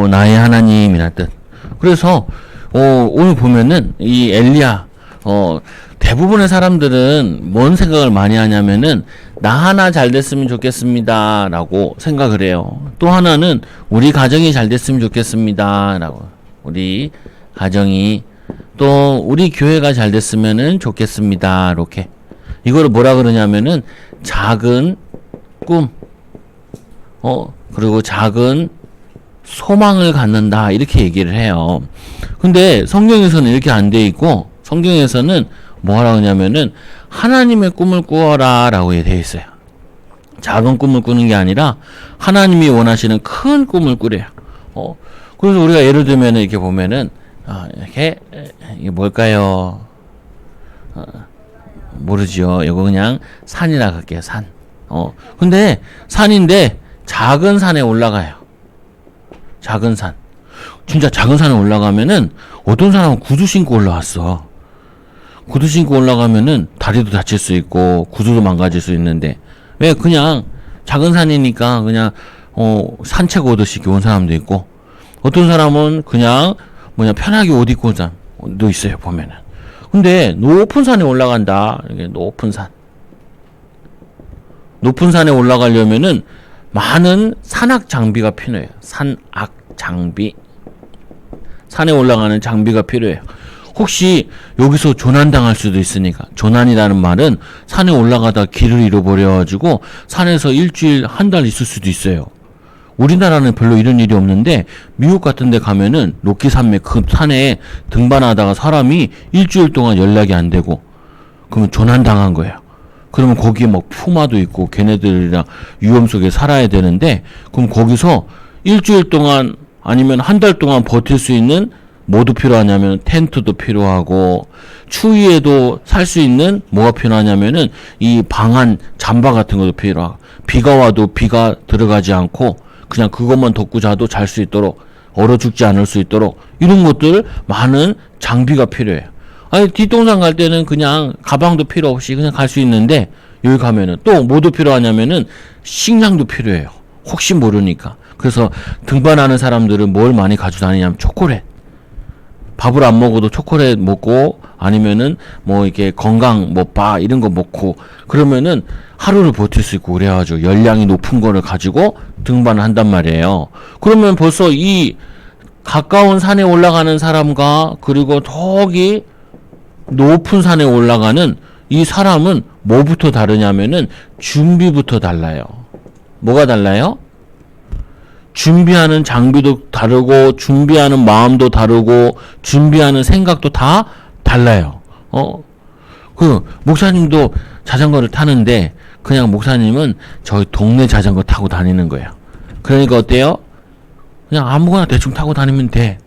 나의 하나님이란 뜻. 그래서 오늘 보면은 이 엘리야 대부분의 사람들은 뭔 생각을 많이 하냐면은 나 하나 잘 됐으면 좋겠습니다 라고 생각을 해요. 또 하나는 우리 가정이 잘 됐으면 좋겠습니다 라고, 우리 가정이, 또 우리 교회가 잘 됐으면 좋겠습니다 이렇게. 이거를 뭐라 그러냐면은 작은 꿈, 그리고 작은 소망을 갖는다 이렇게 얘기를 해요. 근데 성경에서는 이렇게 안 돼 있고, 성경에서는 뭐라고 하냐면은 하나님의 꿈을 꾸어라 라고 되어 있어요. 작은 꿈을 꾸는 게 아니라 하나님이 원하시는 큰 꿈을 꾸래요. 그래서 우리가 예를 들면 이렇게 보면은 이렇게, 이게 뭘까요? 모르죠. 이거 그냥 산이라 할게요. 산. 근데 산인데 작은 산에 올라가요. 작은 산. 진짜 작은 산에 올라가면은 어떤 사람은 구두 신고 올라왔어. 구두 신고 올라가면은 다리도 다칠 수 있고 구두도 망가질 수 있는데, 왜? 그냥 작은 산이니까 그냥 산책 오듯이 온 사람도 있고, 어떤 사람은 그냥 편하게 옷 입고 온 사람도 있어요, 보면은. 근데 높은 산에 올라간다. 이게 높은 산. 높은 산에 올라가려면은 많은 산악 장비가 필요해요. 산악 장비. 산에 올라가는 장비가 필요해요. 혹시 여기서 조난당할 수도 있으니까. 조난이라는 말은 산에 올라가다 길을 잃어버려가지고 산에서 일주일, 한 달 있을 수도 있어요. 우리나라는 별로 이런 일이 없는데 미국 같은 데 가면은 로키 산맥 그 산에 등반하다가 사람이 일주일 동안 연락이 안 되고, 그러면 조난당한 거예요. 그러면 거기에 막 푸마도 있고 걔네들이랑 위험 속에 살아야 되는데, 그럼 거기서 일주일 동안 아니면 한 달 동안 버틸 수 있는 뭐도 필요하냐면 텐트도 필요하고, 추위에도 살 수 있는 뭐가 필요하냐면은 이 방한 잠바 같은 것도 필요하고, 비가 와도 비가 들어가지 않고 그냥 그것만 덮고 자도 잘 수 있도록, 얼어 죽지 않을 수 있도록 이런 것들 많은 장비가 필요해요. 아니 뒷동산 갈 때는 그냥 가방도 필요 없이 그냥 갈 수 있는데, 여기 가면은 또 뭐도 필요하냐면은 식량도 필요해요. 혹시 모르니까. 그래서 등반하는 사람들은 뭘 많이 가지고 다니냐면 초콜릿. 밥을 안 먹어도 초콜릿 먹고, 아니면은 이렇게 건강 바 이런 거 먹고, 그러면은 하루를 버틸 수 있고, 그래가지고 열량이 높은 거를 가지고 등반을 한단 말이에요. 그러면 벌써 이 가까운 산에 올라가는 사람과, 그리고 저기 높은 산에 올라가는 이 사람은 뭐부터 다르냐면은 준비부터 달라요. 뭐가 달라요? 준비하는 장비도 다르고, 준비하는 마음도 다르고, 준비하는 생각도 다 달라요. 목사님도 자전거를 타는데, 그냥 목사님은 저희 동네 자전거 타고 다니는 거예요. 그러니까 어때요? 그냥 아무거나 대충 타고 다니면 돼.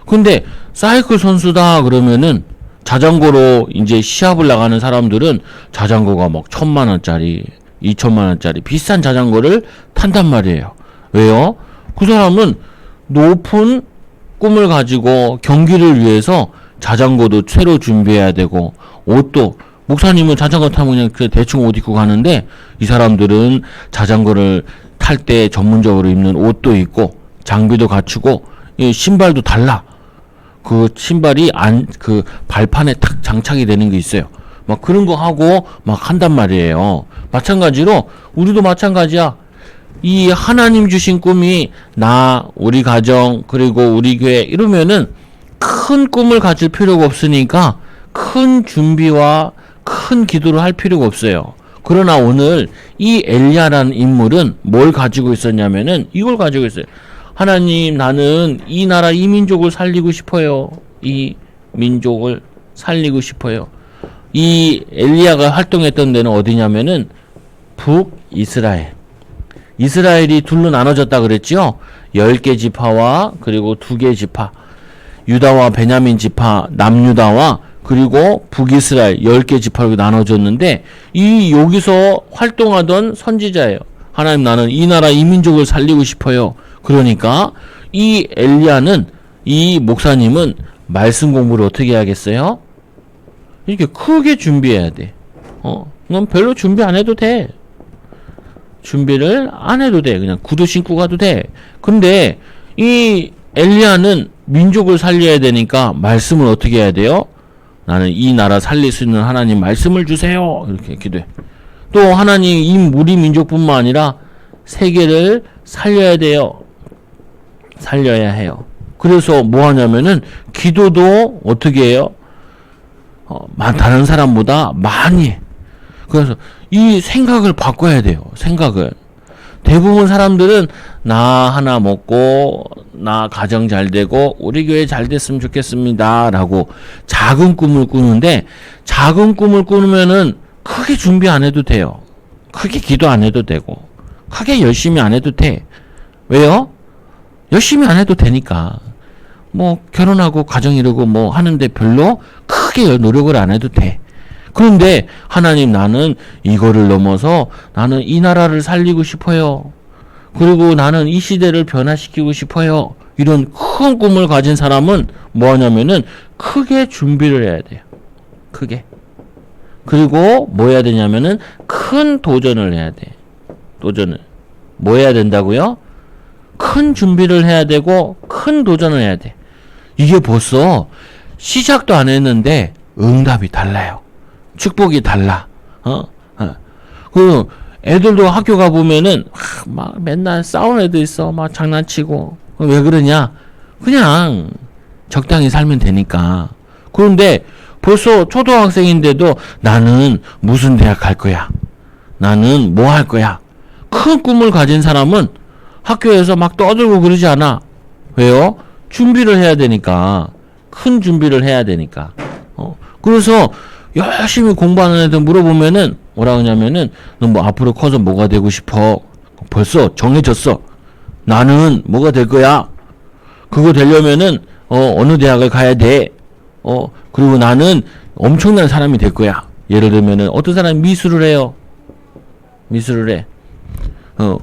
근데 사이클 선수다 그러면은 자전거로 이제 시합을 나가는 사람들은 자전거가 막 1,000만원짜리, 2,000만원짜리 비싼 자전거를 탄단 말이에요. 왜요? 그 사람은 높은 꿈을 가지고 경기를 위해서 자전거도 새로 준비해야 되고, 옷도, 목사님은 자전거 타면 그냥 대충 옷 입고 가는데, 이 사람들은 자전거를 탈 때 전문적으로 입는 옷도 있고, 장비도 갖추고, 신발도 달라. 그 신발이 그 발판에 탁 장착이 되는 게 있어요. 막 그런 거 하고 막 한단 말이에요. 마찬가지로 우리도 마찬가지야. 이 하나님 주신 꿈이 우리 가정, 그리고 우리 교회 이러면은 큰 꿈을 가질 필요가 없으니까 큰 준비와 큰 기도를 할 필요가 없어요. 그러나 오늘 이 엘리야라는 인물은 뭘 가지고 있었냐면은 이걸 가지고 있어요. 하나님, 나는 이 나라 이 민족을 살리고 싶어요. 이 민족을 살리고 싶어요. 이 엘리야가 활동했던 데는 어디냐면은 북이스라엘. 이스라엘이 둘로 나눠졌다 그랬죠? 10개 지파와 그리고 2개 지파, 유다와 베냐민 지파, 남유다와 그리고 북이스라엘 10개 지파로 나눠졌는데, 여기서 활동하던 선지자예요. 하나님, 나는 이 나라 이 민족을 살리고 싶어요. 그러니까 이 엘리야는, 이 목사님은 말씀 공부를 어떻게 해야겠어요? 이렇게 크게 준비해야 돼. 넌 별로 준비 안 해도 돼. 준비를 안 해도 돼. 그냥 구두 신고 가도 돼. 근데 이 엘리야는 민족을 살려야 되니까 말씀을 어떻게 해야 돼요? 나는 이 나라 살릴 수 있는 하나님 말씀을 주세요. 이렇게 기도해. 또 하나님 이 우리 민족뿐만 아니라 세계를 살려야 돼요. 살려야 해요. 그래서 뭐 하냐면은 기도도 어떻게 해요? 다른 사람보다 많이 해. 그래서 이 생각을 바꿔야 돼요. 생각을. 대부분 사람들은 나 하나 먹고 나 가정 잘 되고 우리 교회 잘 됐으면 좋겠습니다 라고 작은 꿈을 꾸는데, 작은 꿈을 꾸면은 크게 준비 안 해도 돼요. 크게 기도 안 해도 되고 크게 열심히 안 해도 돼. 왜요? 열심히 안 해도 되니까. 뭐 결혼하고 가정 이루고 뭐 하는데 별로 크게 노력을 안 해도 돼. 그런데 하나님, 나는 이거를 넘어서 나는 이 나라를 살리고 싶어요. 그리고 나는 이 시대를 변화시키고 싶어요. 이런 큰 꿈을 가진 사람은 뭐 하냐면은 크게 준비를 해야 돼요. 크게. 그리고 뭐 해야 되냐면은 큰 도전을 해야 돼. 도전을. 뭐 해야 된다고요? 큰 준비를 해야 되고 큰 도전을 해야 돼. 이게 벌써 시작도 안 했는데 응답이 달라요. 축복이 달라. 그 애들도 학교 가 보면은 막 맨날 싸우는 애도 있어. 막 장난치고. 왜 그러냐? 그냥 적당히 살면 되니까. 그런데 벌써 초등학생인데도 나는 무슨 대학 갈 거야? 나는 뭐 할 거야? 큰 꿈을 가진 사람은 학교에서 막 떠들고 그러지 않아. 왜요? 준비를 해야 되니까. 큰 준비를 해야 되니까. 그래서 열심히 공부하는 애들 물어보면은 뭐라 그러냐면은 너 뭐 앞으로 커서 뭐가 되고 싶어? 벌써 정해졌어. 나는 뭐가 될 거야? 그거 되려면은 어느 대학을 가야 돼. 그리고 나는 엄청난 사람이 될 거야. 예를 들면은 어떤 사람이 미술을 해요. 미술을 해.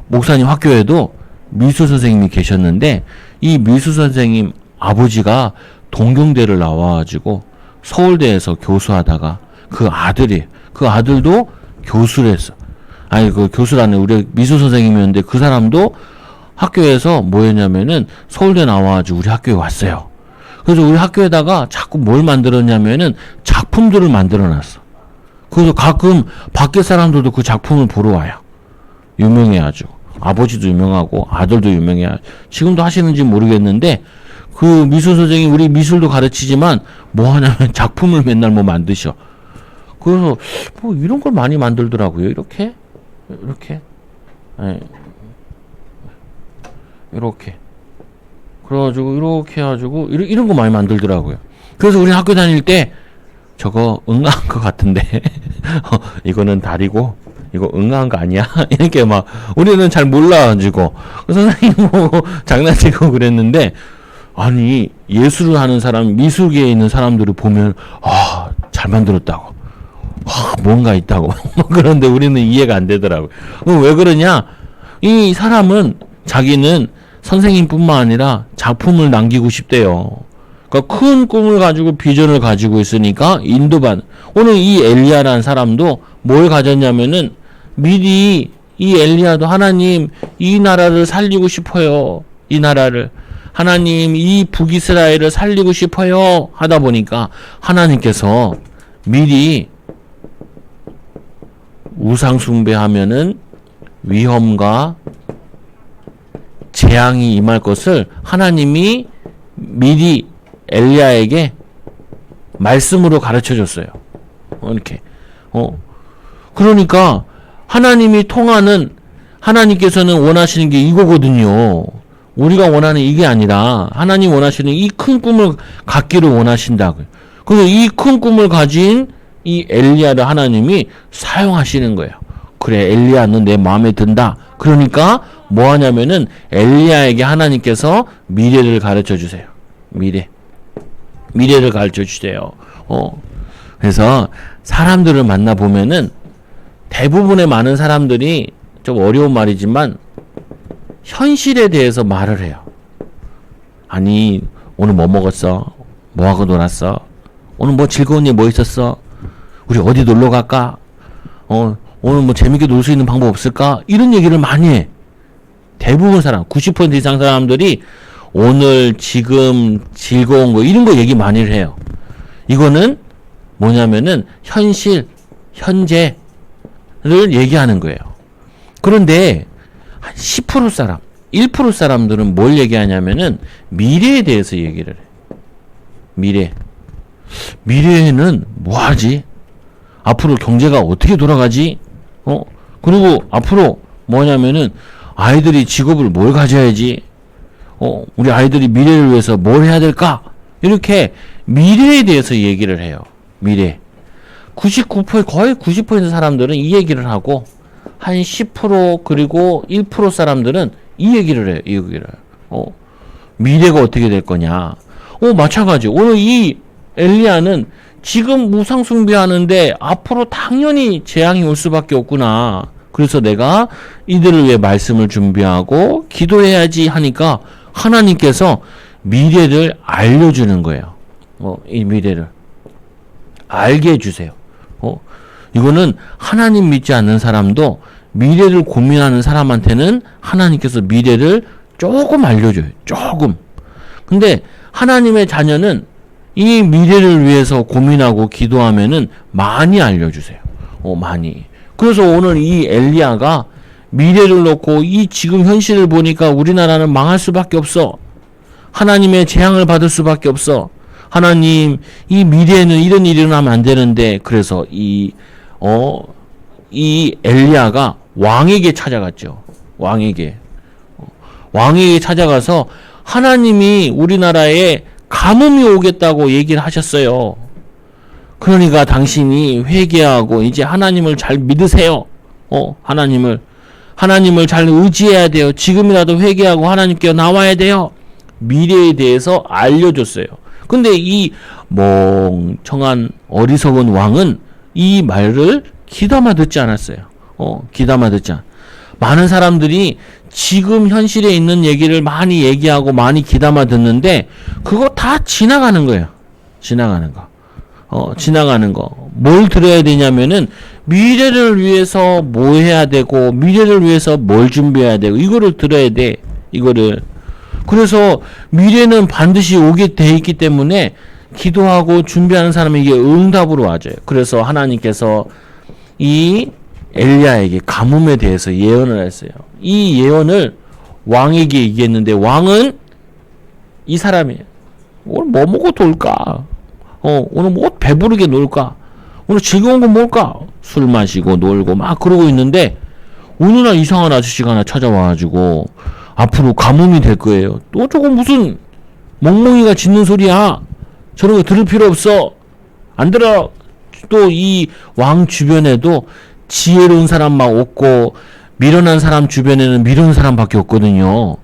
목사님 학교에도 미술 선생님이 계셨는데 이 미술 선생님 아버지가 동경대를 나와가지고 서울대에서 교수하다가 그 아들도 교수를 했어. 아니 그 교수라는 우리 미술 선생님이었는데 그 사람도 학교에서 뭐 했냐면은 서울대 나와가지고 우리 학교에 왔어요. 그래서 우리 학교에다가 자꾸 뭘 만들었냐면은 작품들을 만들어놨어. 그래서 가끔 밖에 사람들도 그 작품을 보러 와요. 유명해가지고 아버지도 유명하고 아들도 유명해요. 지금도 하시는지 모르겠는데 그 미술 선생님 우리 미술도 가르치지만 뭐 하냐면 작품을 맨날 뭐 만드셔. 그래서 뭐 이런 걸 많이 만들더라고요. 이렇게 이렇게 그래가지고 이렇게 해가지고 이런 거 많이 만들더라고요. 그래서 우리 학교 다닐 때 저거 응아한 거 같은데 이거는 다리고 이거 응아한 거 아니야? 이렇게 막 우리는 잘 몰라가지고 선생님 보고 장난치고 그랬는데, 아니 예술을 하는 사람, 미술계에 있는 사람들을 보면 잘 만들었다고, 뭔가 있다고 그런데 우리는 이해가 안 되더라고요. 왜 그러냐? 이 사람은 자기는 선생님뿐만 아니라 작품을 남기고 싶대요. 그러니까 큰 꿈을 가지고 비전을 가지고 있으니까 인도받는. 오늘 이 엘리야라는 사람도 뭘 가졌냐면은 미리 이 엘리야도 하나님 이 나라를 살리고 싶어요. 이 나라를. 하나님 이 북이스라엘을 살리고 싶어요. 하다 보니까 하나님께서 미리 우상 숭배하면은 위험과 재앙이 임할 것을 하나님이 미리 엘리야에게 말씀으로 가르쳐 줬어요. 이렇게. 그러니까 하나님이 통하는, 하나님께서는 원하시는 게 이거거든요. 우리가 원하는 이게 아니라 하나님 원하시는 이 큰 꿈을 갖기를 원하신다고요. 그래서 이 큰 꿈을 가진 이 엘리야를 하나님이 사용하시는 거예요. 그래, 엘리야는 내 마음에 든다. 그러니까 뭐 하냐면은 엘리야에게 하나님께서 미래를 가르쳐 주세요. 미래를 가르쳐 주세요. 그래서 사람들을 만나 보면은 대부분의 많은 사람들이 좀 어려운 말이지만 현실에 대해서 말을 해요. 아니, 오늘 뭐 먹었어? 뭐 하고 놀았어? 오늘 뭐 즐거운 일 뭐 있었어? 우리 어디 놀러 갈까? 오늘 뭐 재밌게 놀 수 있는 방법 없을까? 이런 얘기를 많이 해. 대부분 사람, 90% 이상 사람들이 오늘, 지금, 즐거운 거, 이런 거 얘기 많이 해요. 이거는 뭐냐면은 현실, 현재를 얘기하는 거예요. 그런데 한 10% 사람, 1% 사람들은 뭘 얘기하냐면은 미래에 대해서 얘기를 해. 미래. 미래에는 뭐 하지? 앞으로 경제가 어떻게 돌아가지? 그리고 앞으로 뭐냐면은 아이들이 직업을 뭘 가져야지? 우리 아이들이 미래를 위해서 뭘 해야 될까? 이렇게 미래에 대해서 얘기를 해요. 미래. 99% 거의 90% 사람들은 이 얘기를 하고 한 10% 그리고 1% 사람들은 이 얘기를 해요. 이 얘기를. 미래가 어떻게 될 거냐? 마찬가지. 오늘 이 엘리야는 지금 우상 숭배하는데 앞으로 당연히 재앙이 올 수밖에 없구나. 그래서 내가 이들을 위해 말씀을 준비하고 기도해야지 하니까 하나님께서 미래를 알려주는 거예요. 이 미래를 알게 해주세요. 이거는 하나님 믿지 않는 사람도 미래를 고민하는 사람한테는 하나님께서 미래를 조금 알려줘요. 조금. 근데 하나님의 자녀는 이 미래를 위해서 고민하고 기도하면은 많이 알려주세요. 많이. 그래서 오늘 이 엘리야가 미래를 놓고 이 지금 현실을 보니까 우리나라는 망할 수밖에 없어. 하나님의 재앙을 받을 수밖에 없어. 하나님, 이 미래에는 이런 일이 일어나면 안 되는데, 그래서 이 엘리야가 왕에게 찾아갔죠. 왕에게 찾아가서 하나님이 우리나라에 가뭄이 오겠다고 얘기를 하셨어요. 그러니까 당신이 회개하고 이제 하나님을 잘 믿으세요. 하나님을 잘 의지해야 돼요. 지금이라도 회개하고 하나님께 나와야 돼요. 미래에 대해서 알려줬어요. 근데 이 멍청한 어리석은 왕은 이 말을 귀담아 듣지 않았어요. 귀담아 듣지 않. 많은 사람들이 지금 현실에 있는 얘기를 많이 얘기하고 많이 귀담아 듣는데 그거 다 지나가는 거예요. 지나가는 거. 지나가는 거. 뭘 들어야 되냐면은 미래를 위해서 뭐 해야 되고 미래를 위해서 뭘 준비해야 되고 이거를 들어야 돼. 이거를. 그래서 미래는 반드시 오게 돼 있기 때문에 기도하고 준비하는 사람에게 응답으로 와줘요. 그래서 하나님께서 이 엘리야에게 가뭄에 대해서 예언을 했어요. 이 예언을 왕에게 얘기했는데 왕은 이 사람이에요. 오늘 뭐 먹고 놀까? 오늘 뭐 배부르게 놀까? 오늘 즐거운 건 뭘까? 술 마시고 놀고 막 그러고 있는데 어느 날 이상한 아저씨가 하나 찾아와가지고 앞으로 가뭄이 될 거예요. 또 저거 무슨 멍멍이가 짖는 소리야? 저런 거 들을 필요 없어. 안 들어. 또 이 왕 주변에도 지혜로운 사람만 없고 미련한 사람 주변에는 미련한 사람밖에 없거든요.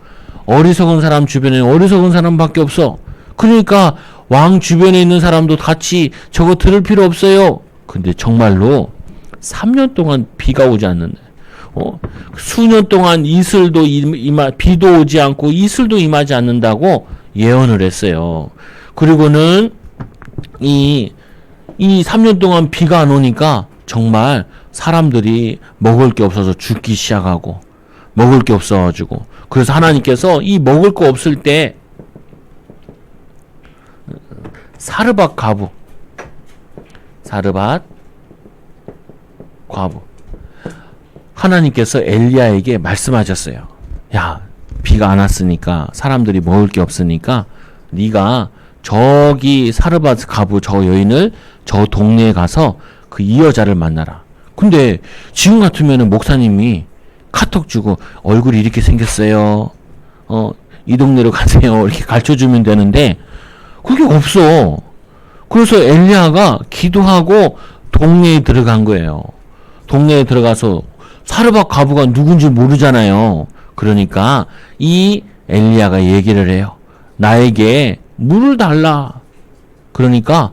어리석은 사람 주변에는 어리석은 사람밖에 없어. 그러니까 왕 주변에 있는 사람도 같이 저거 들을 필요 없어요. 근데 정말로 3년 동안 비가 오지 않는다. 수년 동안 이슬도 비도 오지 않고 이슬도 임하지 않는다고 예언을 했어요. 그리고는 이 3년 동안 비가 안 오니까 정말 사람들이 먹을 게 없어서 죽기 시작하고 먹을 게 없어가지고 그래서 하나님께서 이 먹을 거 없을 때 사르밧 과부 하나님께서 엘리야에게 말씀하셨어요. 야, 비가 안 왔으니까 사람들이 먹을 게 없으니까 네가 저기 사르밧 과부 저 여인을 저 동네에 가서 그 이 여자를 만나라. 근데 지금 같으면은 목사님이 카톡 주고 얼굴이 이렇게 생겼어요. 이 동네로 가세요. 이렇게 가르쳐 주면 되는데 그게 없어. 그래서 엘리야가 기도하고 동네에 들어간 거예요. 동네에 들어가서 사르밧 과부가 누군지 모르잖아요. 그러니까 이 엘리야가 얘기를 해요. 나에게 물을 달라. 그러니까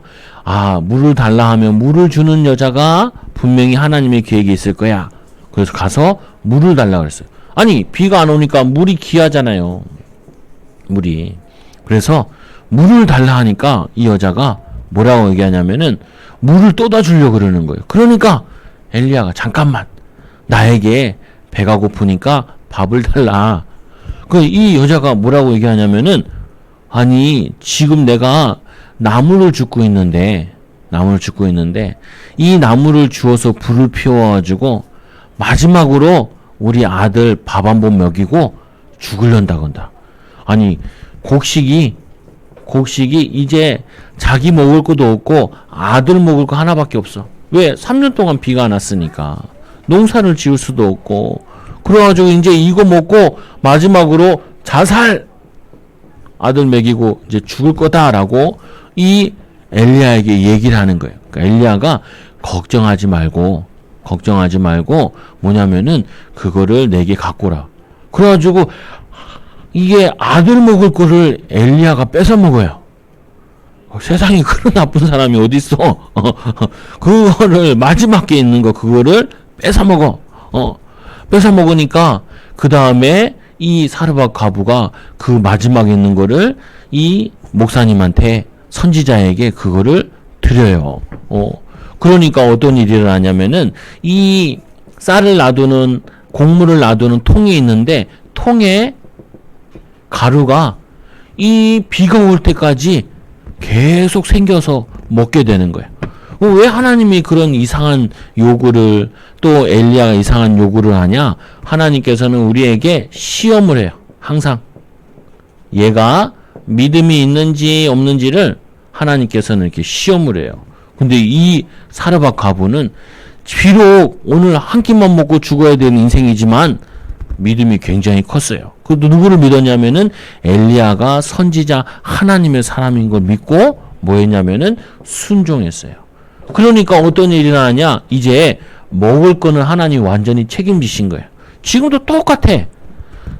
물을 달라 하면 물을 주는 여자가 분명히 하나님의 계획이 있을 거야. 그래서 가서 물을 달라 그랬어요. 아니 비가 안 오니까 물이 귀하잖아요. 물이. 그래서 물을 달라 하니까 이 여자가 뭐라고 얘기하냐면은 물을 떠다 주려고 그러는 거예요. 그러니까 엘리야가 잠깐만 나에게 배가 고프니까 밥을 달라. 그 이 여자가 뭐라고 얘기하냐면은 아니 지금 내가 나무를 줍고 있는데 이 나무를 주워서 불을 피워가지고 마지막으로 우리 아들 밥 한 번 먹이고 죽을련다건다. 아니 곡식이 이제 자기 먹을 것도 없고 아들 먹을 거 하나밖에 없어. 왜? 3년 동안 비가 안 왔으니까 농사를 지을 수도 없고 그래가지고 이제 이거 먹고 마지막으로 자살, 아들 먹이고 이제 죽을 거다라고 이 엘리야에게 얘기를 하는 거예요. 그러니까 엘리야가 걱정하지 말고 뭐냐면은 그거를 내게 갖고 오라. 그래가지고 이게 아들 먹을 거를 엘리야가 뺏어 먹어요. 세상에 그런 나쁜 사람이 어딨어. 그거를 마지막에 있는 거 그거를 뺏어 먹어. 뺏어 먹으니까 그 다음에 이 사르밧 과부가 그 마지막에 있는 거를 이 목사님한테 선지자에게 그거를 드려요. 그러니까 어떤 일이 일어나냐면은 이 쌀을 놔두는 곡물을 놔두는 통이 있는데 통에 가루가 이 비가 올 때까지 계속 생겨서 먹게 되는 거예요. 왜 하나님이 그런 이상한 요구를 또 엘리야가 이상한 요구를 하냐? 하나님께서는 우리에게 시험을 해요. 항상 얘가 믿음이 있는지 없는지를 하나님께서는 이렇게 시험을 해요. 근데 이 사르밧 과부는 비록 오늘 한 끼만 먹고 죽어야 되는 인생이지만 믿음이 굉장히 컸어요. 그 누구를 믿었냐면은 엘리야가 선지자 하나님의 사람인 걸 믿고 뭐 했냐면은 순종했어요. 그러니까 어떤 일이 일어나냐? 이제 먹을 거는 하나님이 완전히 책임지신 거예요. 지금도 똑같아.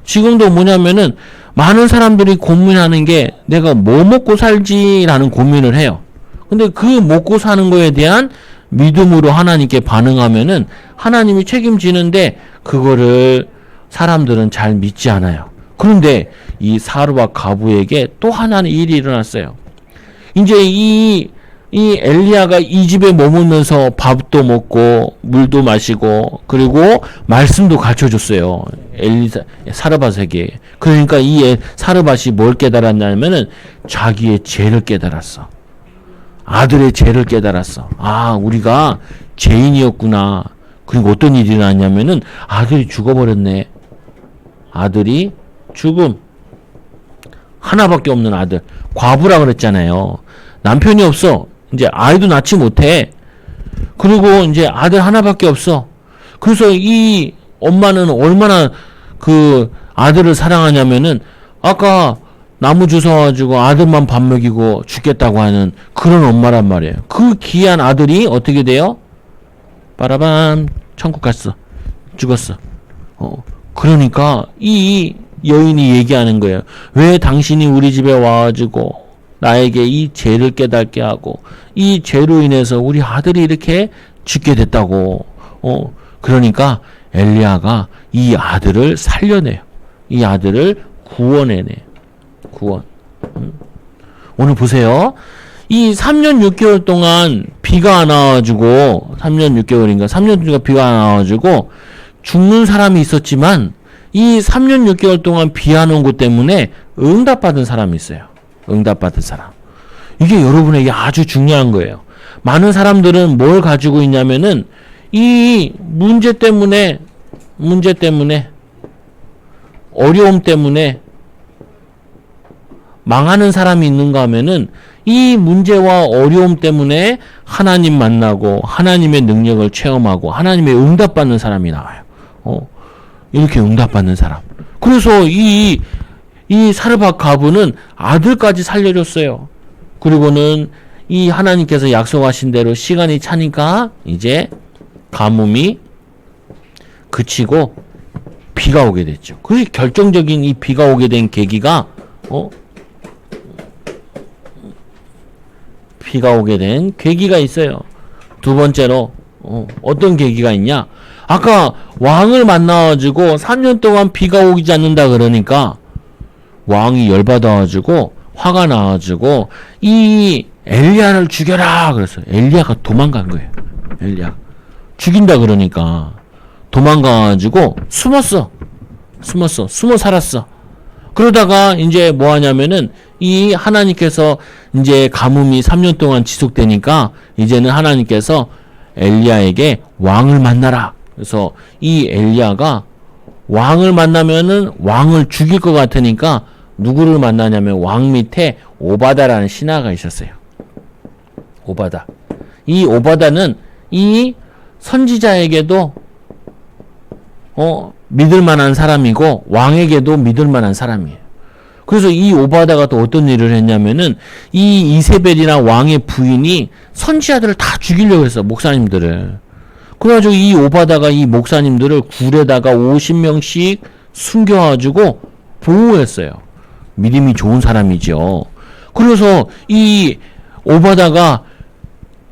지금도 뭐냐면은 많은 사람들이 고민하는 게 내가 뭐 먹고 살지라는 고민을 해요. 근데 그 먹고 사는 거에 대한 믿음으로 하나님께 반응하면은 하나님이 책임지는데 그거를 사람들은 잘 믿지 않아요. 그런데 이 사르밧 과부에게 또 하나의 일이 일어났어요. 이제 이 엘리야가 이 집에 머물면서 밥도 먹고 물도 마시고 그리고 말씀도 가르쳐줬어요. 사르밧에게. 그러니까 이 사르밧이 뭘 깨달았냐면은 자기의 죄를 깨달았어. 아들의 죄를 깨달았어. 아, 우리가 죄인이었구나. 그리고 어떤 일이 일어났냐면은 아들이 죽어버렸네. 아들이 죽음. 하나밖에 없는 아들. 과부라 그랬잖아요. 남편이 없어. 이제 아이도 낳지 못해. 그리고 이제 아들 하나밖에 없어. 그래서 이 엄마는 얼마나 그 아들을 사랑하냐면은 아까 나무 주워가지고 아들만 밥 먹이고 죽겠다고 하는 그런 엄마란 말이에요. 그 귀한 아들이 어떻게 돼요? 빠라밤 천국 갔어. 죽었어. 그러니까 이 여인이 얘기하는 거예요. 왜 당신이 우리 집에 와가지고 나에게 이 죄를 깨닫게 하고 이 죄로 인해서 우리 아들이 이렇게 죽게 됐다고. 그러니까 엘리야가 이 아들을 살려내요. 이 아들을 구원해내. 구원. 오늘 보세요. 이 3년 6개월 동안 비가 안 와가지고 3년 6개월인가 3년 동안 비가 안 와가지고 죽는 사람이 있었지만 이 3년 6개월 동안 비 안 온 것 때문에 응답받은 사람이 있어요. 응답받은 사람. 이게 여러분에게 아주 중요한 거예요. 많은 사람들은 뭘 가지고 있냐면은 이 문제 때문에 어려움 때문에 망하는 사람이 있는가 하면은 이 문제와 어려움 때문에 하나님 만나고 하나님의 능력을 체험하고 하나님의 응답받는 사람이 나와요. 이렇게 응답받는 사람. 그래서 이 사르밧 과부는 아들까지 살려줬어요. 그리고는 이 하나님께서 약속하신 대로 시간이 차니까 이제 가뭄이 그치고 비가 오게 됐죠. 그 결정적인 이 비가 오게 된 계기가 비가 오게 된 계기가 있어요. 두 번째로 어떤 계기가 있냐? 아까 왕을 만나가지고 3년 동안 비가 오지 않는다 그러니까 왕이 열받아가지고 화가 나가지고 이 엘리야를 죽여라 그랬어요. 엘리야가 도망간 거예요. 엘리야 죽인다 그러니까 도망가가지고 숨어 살았어. 그러다가 이제 뭐 하냐면은 이 하나님께서 이제 가뭄이 3년 동안 지속되니까 이제는 하나님께서 엘리야에게 왕을 만나라. 그래서 이 엘리야가 왕을 만나면은 왕을 죽일 것 같으니까 누구를 만나냐면 왕 밑에 오바다라는 신하가 있었어요. 오바다. 이 오바다는 이 선지자에게도 믿을 만한 사람이고 왕에게도 믿을 만한 사람이에요. 그래서 이 오바다가 또 어떤 일을 했냐면은 이 이세벨이나 왕의 부인이 선지자들을 다 죽이려고 했어. 목사님들을. 그래가지고 이 오바다가 이 목사님들을 굴에다가 50명씩 숨겨가지고 보호했어요. 믿음이 좋은 사람이죠. 그래서 이 오바다가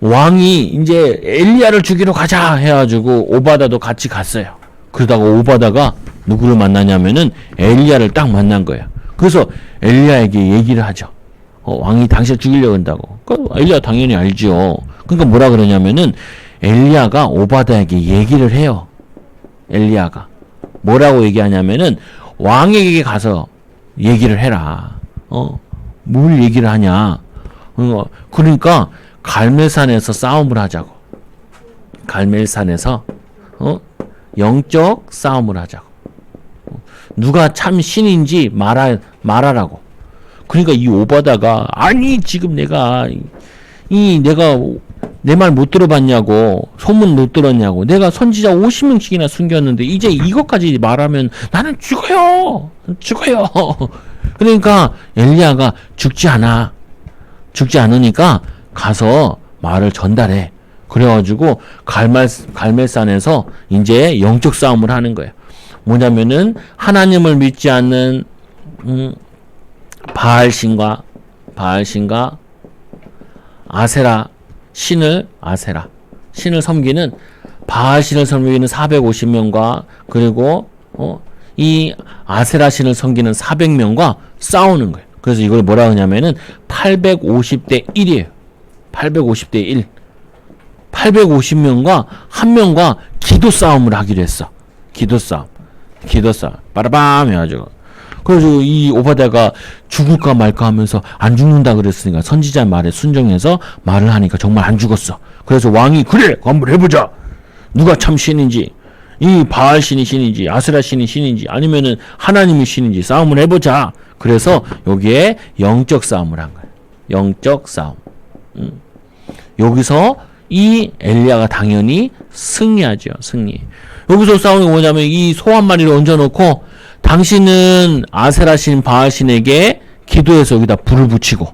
왕이 이제 엘리야를 죽이러 가자 해가지고 오바다도 같이 갔어요. 그러다가 오바다가 누구를 만나냐면은 엘리야를 딱 만난 거예요. 그래서 엘리야에게 얘기를 하죠. 왕이 당신을 죽이려고 한다고. 엘리야 당연히 알죠. 그러니까 뭐라 그러냐면은 엘리야가 오바다에게 얘기를 해요. 엘리야가 뭐라고 얘기하냐면은 왕에게 가서 얘기를 해라. 뭘 얘기를 하냐. 그러니까 갈멜산에서 싸움을 하자고. 갈멜산에서 영적 싸움을 하자고. 누가 참 신인지 말하라고. 그러니까 이 오바다가 아니 지금 내가 내 말 못 들어봤냐고, 소문 못 들었냐고, 내가 선지자 50명씩이나 숨겼는데 이제 이것까지 말하면 나는 죽어요. 그러니까 엘리야가 죽지 않으니까 가서 말을 전달해. 그래가지고 갈멜산에서 이제 영적 싸움을 하는 거예요. 뭐냐면은 하나님을 믿지 않는 바알신과 아세라 신을 섬기는 바알신을 섬기는 450명과 그리고 이 아세라 신을 섬기는 400명과 싸우는 거예요. 그래서 이걸 뭐라 하냐면은 850대 1이에요. 850대 1. 850명과 한 명과 기도 싸움을 하기로 했어. 기도 싸움. 빠라밤 해가지고. 그래서 이 오바다가 죽을까 말까 하면서 안 죽는다 그랬으니까 선지자 말에 순종해서 말을 하니까 정말 안 죽었어. 그래서 왕이 그래 한번 해보자. 누가 참 신인지, 이 바알 신이 신인지, 아세라 신이 신인지, 아니면은 하나님이 신인지 싸움을 해보자. 그래서 여기에 영적 싸움을 한 거야. 영적 싸움. 여기서 이 엘리야가 당연히 승리하죠. 승리. 여기서 싸우는 게 뭐냐면 이 소 한 마리를 얹어놓고 당신은 아세라 신 바알 신에게 기도해서 여기다 불을 붙이고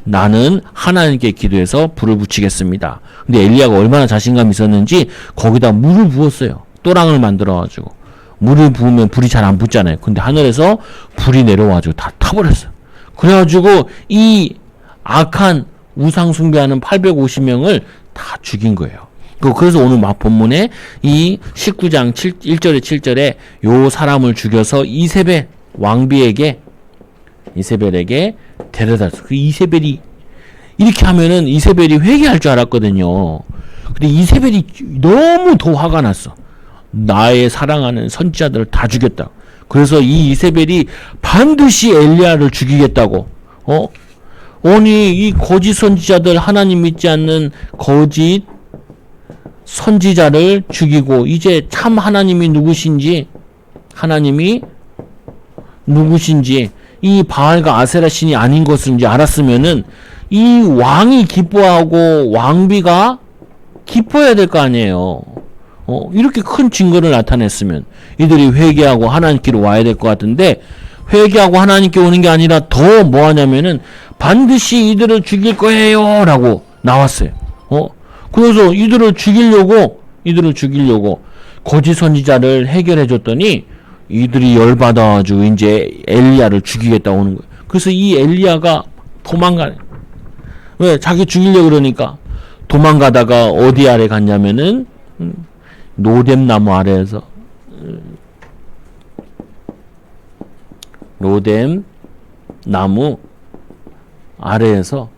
나는 하나님께 기도해서 불을 붙이겠습니다. 근데 엘리야가 얼마나 자신감이 있었는지 거기다 물을 부었어요. 또랑을 만들어가지고 물을 부으면 불이 잘 안 붙잖아요. 근데 하늘에서 불이 내려와가지고 다 타버렸어요. 그래가지고 이 악한 우상 숭배하는 850명을 다 죽인 거예요. 그래서 오늘 본문에 이 19장 1절에 7절에 요 사람을 죽여서 이세벨 왕비에게 데려다 줬어. 그 이세벨이 이렇게 하면은 이세벨이 회개할 줄 알았거든요. 근데 이세벨이 너무 더 화가 났어. 나의 사랑하는 선지자들을 다 죽였다. 그래서 이 이세벨이 반드시 엘리야를 죽이겠다고. 아니 이 거짓 선지자들, 하나님 믿지 않는 거짓 선지자를 죽이고 이제 참 하나님이 누구신지 이 바알과 아세라 신이 아닌 것을 이제 알았으면은 이 왕이 기뻐하고 왕비가 기뻐해야 될 거 아니에요. 이렇게 큰 증거를 나타냈으면 이들이 회개하고 하나님께로 와야 될 것 같은데 회개하고 하나님께 오는 게 아니라 더 뭐 하냐면은 반드시 이들을 죽일 거예요 라고 나왔어요. 그래서 이들을 죽이려고 거짓 선지자를 해결해 줬더니 이들이 열받아가지고 이제 엘리야를 죽이겠다 오는 거예요. 그래서 이 엘리야가 도망가네. 왜? 자기 죽이려고 그러니까. 도망가다가 어디 아래 갔냐면은 노뎀나무 아래에서 노뎀나무 아래에서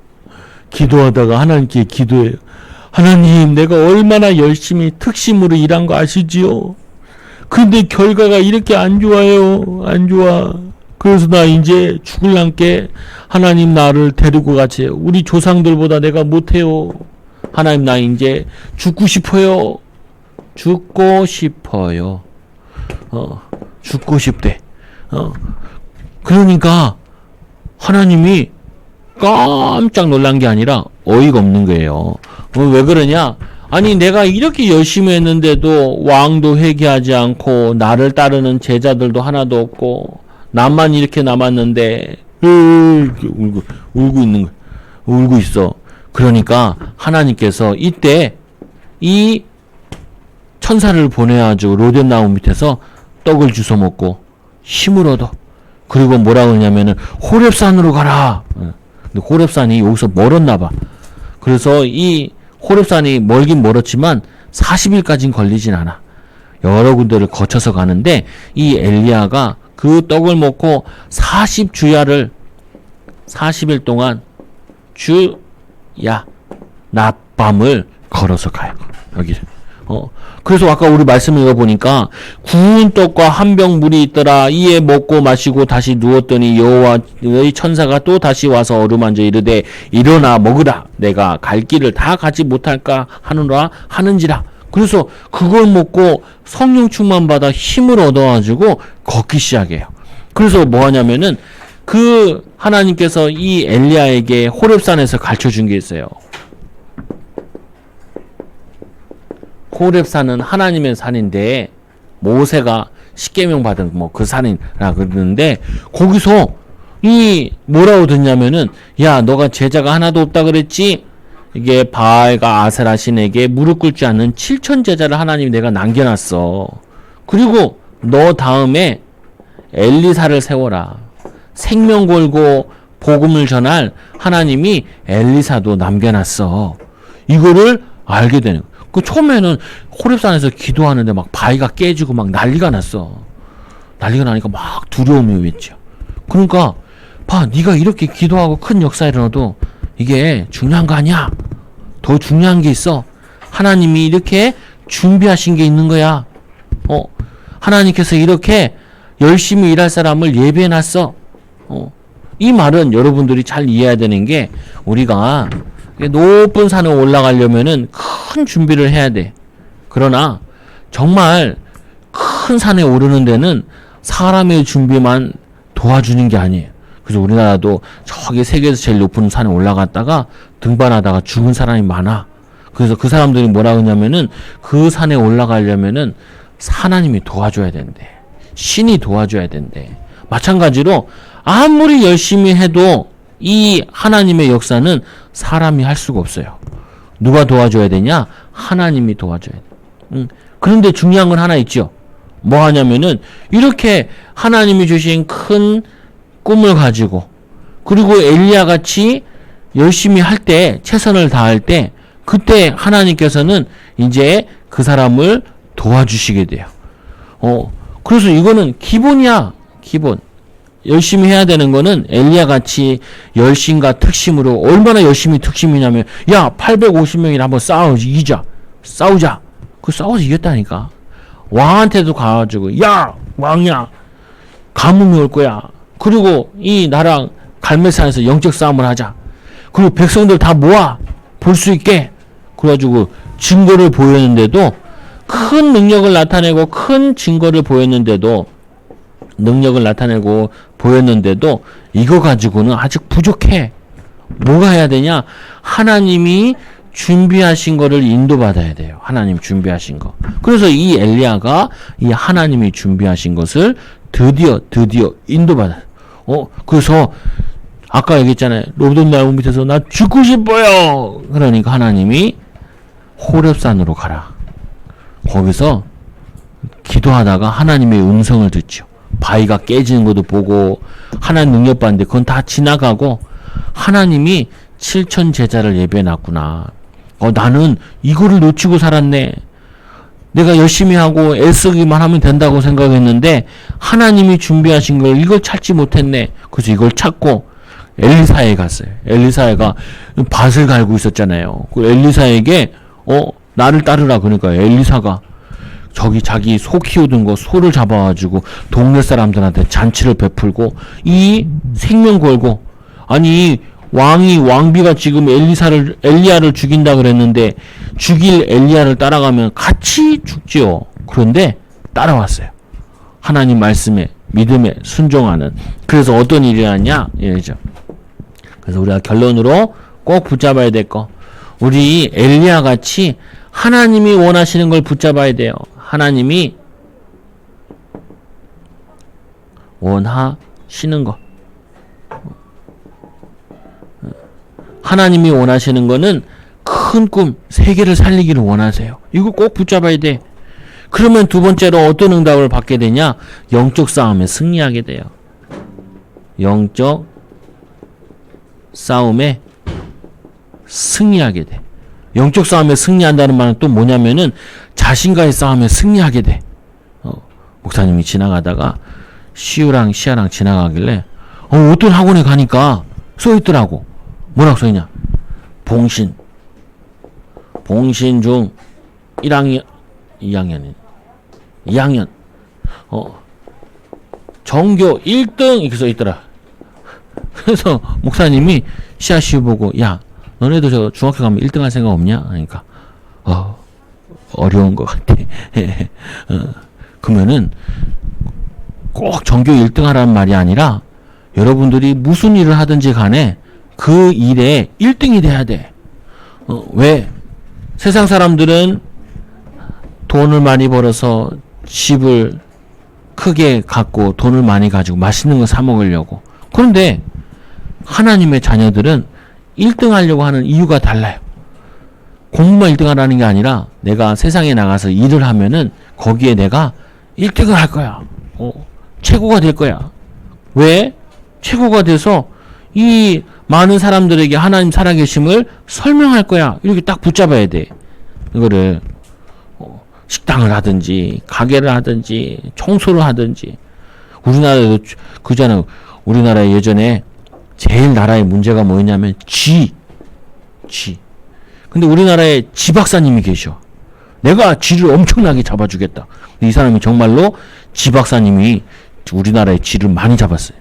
기도하다가 하나님께 기도해요. 하나님, 내가 얼마나 열심히 특심으로 일한 거 아시지요? 근데 결과가 이렇게 안 좋아요. 안 좋아. 그래서 나 이제 죽을랑께 하나님 나를 데리고 가세요. 우리 조상들보다 내가 못해요. 하나님 나 이제 죽고 싶어요. 죽고 싶어요. 죽고 싶대. 그러니까 하나님이 깜짝 놀란 게 아니라 어이가 없는 거예요. 왜 그러냐? 아니 내가 이렇게 열심히 했는데도 왕도 회개하지 않고 나를 따르는 제자들도 하나도 없고 나만 이렇게 남았는데 울고 있는 거야. 울고 있어. 그러니까 하나님께서 이때 이 천사를 보내가지고 로뎀나무 밑에서 떡을 주워 먹고 힘을 얻어. 그리고 뭐라고 하냐면은 호렙산으로 가라. 근데 호렙산이 여기서 멀었나 봐. 그래서 이 호렙산이 멀긴 멀었지만 40일까지는 걸리진 않아. 여러 군데를 거쳐서 가는데 이 엘리야가 그 떡을 먹고 40주야를 40일 동안 주야 낮밤을 걸어서 가요. 여기를. 그래서 아까 우리 말씀을 읽어보니까 구운 떡과 한 병 물이 있더라. 이에 먹고 마시고 다시 누웠더니 여호와의 천사가 또 다시 와서 어루만져 이르되 일어나 먹으라. 내가 갈 길을 다 가지 못할까 하는지라. 그래서 그걸 먹고 성령 충만 받아 힘을 얻어가지고 걷기 시작해요. 그래서 뭐 하냐면은 그 하나님께서 이 엘리야에게 호렙산에서 가르쳐 준 게 있어요. 호렙산은 하나님의 산인데 모세가 십계명 받은 뭐 그 산이라 그러는데 거기서 이 뭐라고 듣냐면은 야 너가 제자가 하나도 없다 그랬지? 이게 바알과 아세라 신에게 무릎 꿇지 않는 7천 제자를 하나님이 내가 남겨놨어. 그리고 너 다음에 엘리사를 세워라. 생명 걸고 복음을 전할 하나님이 엘리사도 남겨놨어. 이거를 알게 되는 거야. 그 처음에는 호렙산에서 기도하는데 막 바위가 깨지고 막 난리가 났어. 난리가 나니까 막 두려움이 오겠죠. 그러니까 봐, 네가 이렇게 기도하고 큰 역사 일어나도 이게 중요한 거 아니야. 더 중요한 게 있어. 하나님이 이렇게 준비하신 게 있는 거야. 하나님께서 이렇게 열심히 일할 사람을 예배해놨어. 이 말은 여러분들이 잘 이해해야 되는 게 우리가 높은 산에 올라가려면은 큰 준비를 해야 돼. 그러나 정말 큰 산에 오르는 데는 사람의 준비만 도와주는 게 아니에요. 그래서 우리나라도 저기 세계에서 제일 높은 산에 올라갔다가 등반하다가 죽은 사람이 많아. 그래서 그 사람들이 뭐라 그러냐면은 그 산에 올라가려면은 하나님이 도와줘야 된대. 신이 도와줘야 된대. 마찬가지로 아무리 열심히 해도 이 하나님의 역사는 사람이 할 수가 없어요. 누가 도와줘야 되냐? 하나님이 도와줘야 돼. 그런데 중요한 건 하나 있죠. 뭐 하냐면은 이렇게 하나님이 주신 큰 꿈을 가지고 그리고 엘리야 같이 열심히 할 때 최선을 다할 때 그때 하나님께서는 이제 그 사람을 도와주시게 돼요. 그래서 이거는 기본이야. 기본. 열심히 해야 되는 거는 엘리야 같이 열심과 특심으로 얼마나 열심히 특심이냐면 야 850명이나 한번 싸우자. 그 싸워서 이겼다니까. 왕한테도 가가지고 야 왕이야 가뭄이 올 거야. 그리고 이 나랑 갈멜산에서 영적 싸움을 하자. 그리고 백성들 다 모아 볼 수 있게. 그래가지고 증거를 보였는데도 큰 능력을 나타내고 큰 증거를 보였는데도 이거 가지고는 아직 부족해. 뭐가 해야 되냐? 하나님이 준비하신 거를 인도받아야 돼요. 하나님 준비하신 거. 그래서 이 엘리야가 이 하나님이 준비하신 것을 드디어 인도받아요. 그래서 아까 얘기했잖아요. 로뎀나무 밑에서 나 죽고 싶어요. 그러니까 하나님이 호렙산으로 가라. 거기서 기도하다가 하나님의 음성을 듣죠. 바위가 깨지는 것도 보고 하나님 능력 받는데 그건 다 지나가고 하나님이 7천 제자를 예배해놨구나. 나는 이거를 놓치고 살았네. 내가 열심히 하고 애쓰기만 하면 된다고 생각했는데 하나님이 준비하신 걸 이걸 찾지 못했네. 그래서 이걸 찾고 엘리사에 갔어요. 엘리사가 밭을 갈고 있었잖아요. 그 엘리사에게 나를 따르라. 그러니까 엘리사가 저기 자기 소 키우던 거 소를 잡아가지고 동네 사람들한테 잔치를 베풀고 이 생명 걸고 아니 왕비가 지금 엘리야를 죽인다 그랬는데 죽일 엘리야를 따라가면 같이 죽지요. 그런데 따라왔어요. 하나님 말씀에 믿음에 순종하는. 그래서 어떤 일이 하냐 이러죠. 그래서 우리가 결론으로 꼭 붙잡아야 될 거. 우리 엘리야 같이 하나님이 원하시는 걸 붙잡아야 돼요. 하나님이 원하시는 거. 하나님이 원하시는 거는 큰 꿈, 세계를 살리기를 원하세요. 이거 꼭 붙잡아야 돼. 그러면 두 번째로 어떤 응답을 받게 되냐? 영적 싸움에 승리하게 돼요. 영적 싸움에 승리하게 돼. 영적 싸움에 승리한다는 말은 또 뭐냐면은 자신과의 싸움에 승리하게 돼. 목사님이 지나가다가 시우랑 시아랑 지나가길래 어떤 학원에 가니까 써있더라고. 뭐라고 써있냐? 봉신 중 2학년 전교 1등 이렇게 써있더라. 그래서 목사님이 시아시우 보고 야 너네도 저 중학교 가면 1등 할 생각 없냐? 그러니까 어려운 것 같아. 그러면은 꼭 전교 1등 하라는 말이 아니라 여러분들이 무슨 일을 하든지 간에 그 일에 1등이 돼야 돼. 왜? 세상 사람들은 돈을 많이 벌어서 집을 크게 갖고 돈을 많이 가지고 맛있는 거 사 먹으려고. 그런데 하나님의 자녀들은 1등 하려고 하는 이유가 달라요. 공부만 1등 하라는 게 아니라 내가 세상에 나가서 일을 하면은 거기에 내가 1등을 할 거야. 최고가 될 거야. 왜? 최고가 돼서 이 많은 사람들에게 하나님 살아계심을 설명할 거야. 이렇게 딱 붙잡아야 돼. 이거를 식당을 하든지 가게를 하든지 청소를 하든지. 우리나라에도 그잖아. 우리나라에 예전에 제일 나라의 문제가 뭐였냐면 쥐. 근데 우리나라에 쥐 박사님이 계셔. 내가 쥐를 엄청나게 잡아주겠다. 이 사람이 정말로 쥐 박사님이 우리나라에 쥐를 많이 잡았어요.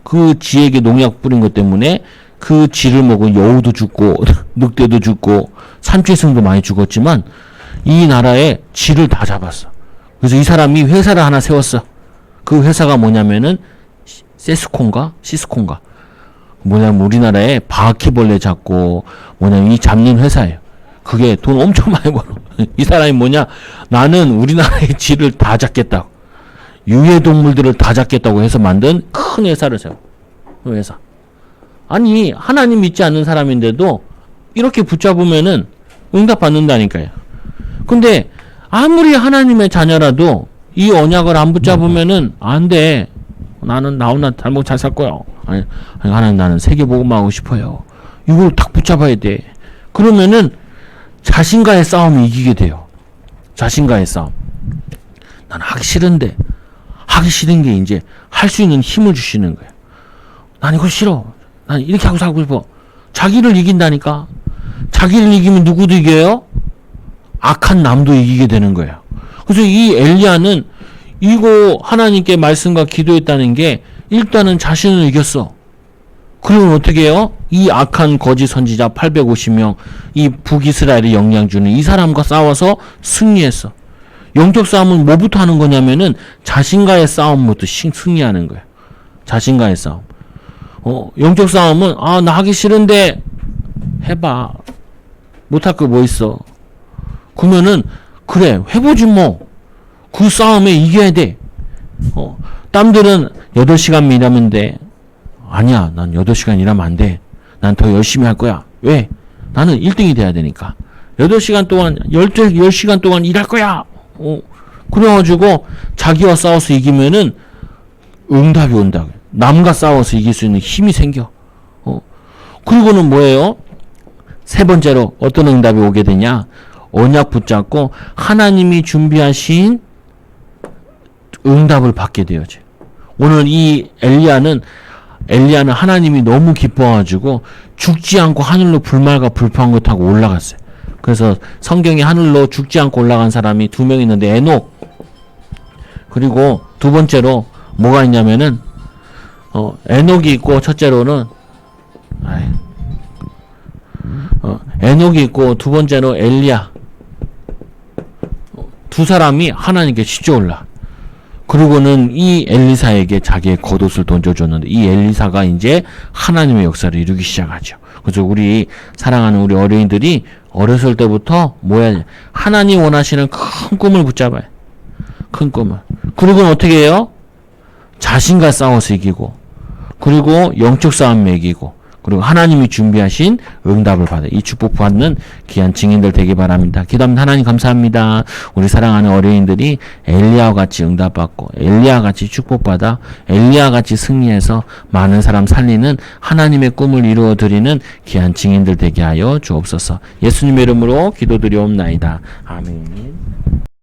그 쥐에게 농약 뿌린 것 때문에 그 쥐를 먹은 여우도 죽고 늑대도 죽고 산초승도 많이 죽었지만 이 나라에 쥐를 다 잡았어. 그래서 이 사람이 회사를 하나 세웠어. 그 회사가 뭐냐면은 시스콘가 뭐냐면 우리나라에 바퀴벌레 잡고 뭐냐면 이 잡는 회사예요. 그게 돈 엄청 많이 벌어. 이 사람이 뭐냐? 나는 우리나라의 쥐를 다 잡겠다고. 유해동물들을 다 잡겠다고 해서 만든 큰 회사를 세워. 그 회사. 아니 하나님 믿지 않는 사람인데도 이렇게 붙잡으면은 응답받는다니까요. 근데 아무리 하나님의 자녀라도 이 언약을 안 붙잡으면은 안 돼. 나는 나 혼자 잘못 잘 살 거야. 아니 하나님 나는 세계복음만 하고 싶어요. 이걸 딱 붙잡아야 돼. 그러면은 자신과의 싸움이 이기게 돼요. 자신과의 싸움. 나는 하기 싫은데 하기 싫은 게 이제 할 수 있는 힘을 주시는 거예요. 난 이거 싫어. 난 이렇게 하고 살고 싶어. 자기를 이긴다니까. 자기를 이기면 누구도 이겨요? 악한 남도 이기게 되는 거예요. 그래서 이 엘리야는 이거 하나님께 말씀과 기도했다는 게 일단은 자신을 이겼어. 그러면 어떻게 해요? 이 악한 거짓 선지자 850명, 이 북이스라엘의 영향 주는 이 사람과 싸워서 승리했어. 영적 싸움은 뭐부터 하는 거냐면은 자신과의 싸움부터 승리하는 거예요. 자신과의 싸움. 영적 싸움은 나 하기 싫은데 해봐. 못할 거 뭐 있어. 그러면은 그래 해보지 뭐. 그 싸움에 이겨야 돼. 땀들은 8시간 일하면 돼. 아니야. 난 8시간 일하면 안 돼. 난 더 열심히 할 거야. 왜? 나는 1등이 돼야 되니까. 8시간 동안 10시간 동안 일할 거야. 그래가지고 자기와 싸워서 이기면은 응답이 온다. 남과 싸워서 이길 수 있는 힘이 생겨. 그리고는 뭐예요? 세 번째로 어떤 응답이 오게 되냐? 언약 붙잡고 하나님이 준비하신 응답을 받게 되어져. 오늘 이 엘리야는 하나님이 너무 기뻐가지고 죽지 않고 하늘로 불말과 불판을 타고 올라갔어요. 그래서 성경에 하늘로 죽지 않고 올라간 사람이 2명 있는데 에녹 그리고 두 번째로 뭐가 있냐면은 에녹이 있고 첫째로는 에녹이 있고 두 번째로 엘리야. 두 사람이 하나님께 시주올라. 그리고는 이 엘리사에게 자기의 겉옷을 던져줬는데 이 엘리사가 이제 하나님의 역사를 이루기 시작하죠. 그래서 우리 사랑하는 우리 어린이들이 어렸을 때부터 뭐야 하나님 원하시는 큰 꿈을 붙잡아요. 큰 꿈을. 그리고는 어떻게 해요? 자신과 싸워서 이기고 그리고 영적 싸움에 이기고 그리고 하나님이 준비하신 응답을 받아 이 축복 받는 귀한 증인들 되기 바랍니다. 기도합니다. 하나님 감사합니다. 우리 사랑하는 어린이들이 엘리야와 같이 응답받고 엘리야와 같이 축복받아 엘리야와 같이 승리해서 많은 사람 살리는 하나님의 꿈을 이루어드리는 귀한 증인들 되게 하여 주옵소서. 예수님의 이름으로 기도드리옵나이다. 아멘.